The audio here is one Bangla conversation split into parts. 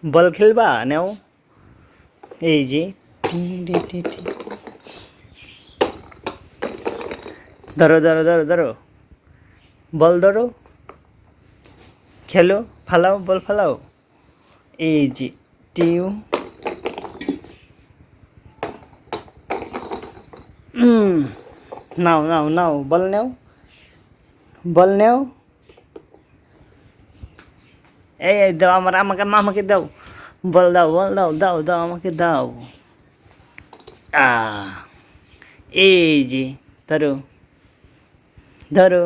বল খেলবা নাও, এই যে ধরো ধরো ধরো ধরো, বল ধরো, খেলো, ফালাও, বল ফালাও, এই যে টিউ। নাও নাও নাও, বল নাও, বল নাও, এই দাও আমাকে আমাকে দাও, বল দাও, বল দাও, দাও দাও আমাকে দাও। আ এই যে ধরো ধরো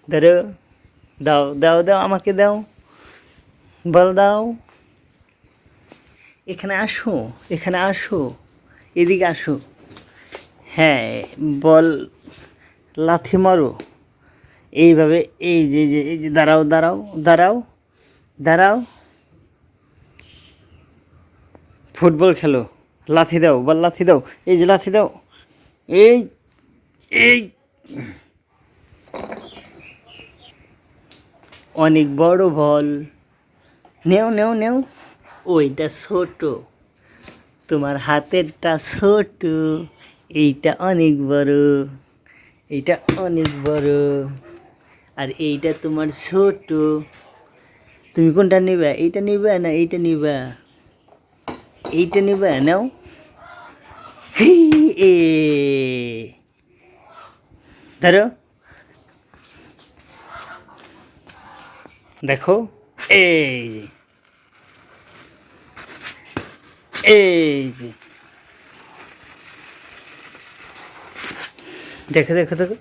ধরো, দাও দাও দাও আমাকে দাও, বল দাও, এখানে আসো, এখানে আসো, এদিকে আসো। হ্যাঁ, বল লাথি মারো এইভাবে, এই যে এই যে দাঁড়াও দাঁড়াও দাঁড়াও দাঁড়াও, ফুটবল খেলো, লাথি দাও, বল লাথি দাও, এই যে লাথি দাও, এই এই অনেক বড় বল, নেও নেও নেও, ওইটা ছোট, তোমার হাতেরটা ছোট, এইটা অনেক বড়, এইটা অনেক বড়, আর এইটা তোমার ছোট, তুমি কোনটা নিবা, এইটা নিবা না এইটা নিবা, এইটা নিবা, নাও। এ ধরো, দেখো, এই এই যে দেখো দেখো দেখো,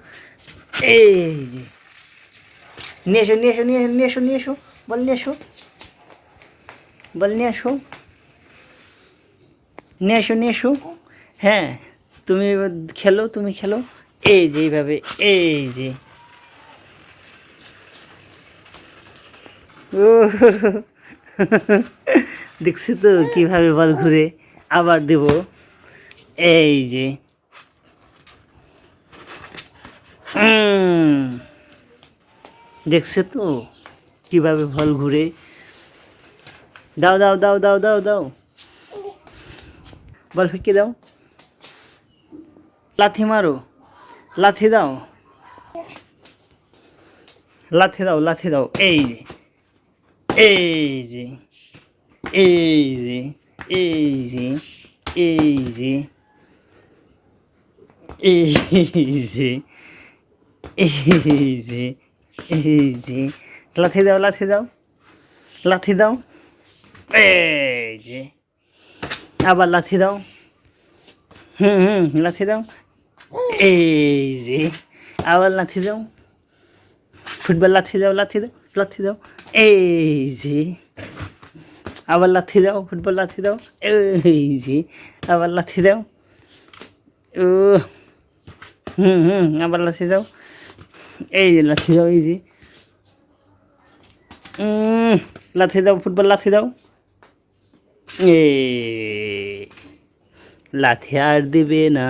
এই যে নিয়ে এসো নিয়ে এসো নিয়ে এসো নিয়ে এসো নিয়ে এসো, বল নিয়ে এসো, বল নিয়ে এসো, নিয়ে এসো নিয়ে এসো। হ্যাঁ, তুমি খেলো, তুমি খেলো, এই যে এইভাবে, এই যে ও দেখছি তো কীভাবে বল ঘুরে, আবার দেব, এই যে দেখছে তো কীভাবে বল ঘুরে, দাও দাও দাও দাও দাও দাও, বল ফিকে দাও, লাথি মারো, লাথি দাও, লাথি দাও, লাথি দাও, এই যে এই যে এই যে এই যে এই যে এই যে এই যে এই যে লাথি দাও, লাথি দাও, লাথি দাও, এই যে আবার লাথি দাও, লাথি দাও, এই যে আবার লাথি দাও, ফুটবল লাথি দাও, লাথি দাও, লাথি দাও, এই যে আবার লাথি দাও, ফুটবল লাথি দাও, এই যে আবার লাথি দাও, ও আবার লাথি দাও, এই যে লাথি দাও, এই যে লাথি দাও, ফুটবল লাথি দাও, এ লাথি আর দিবে না।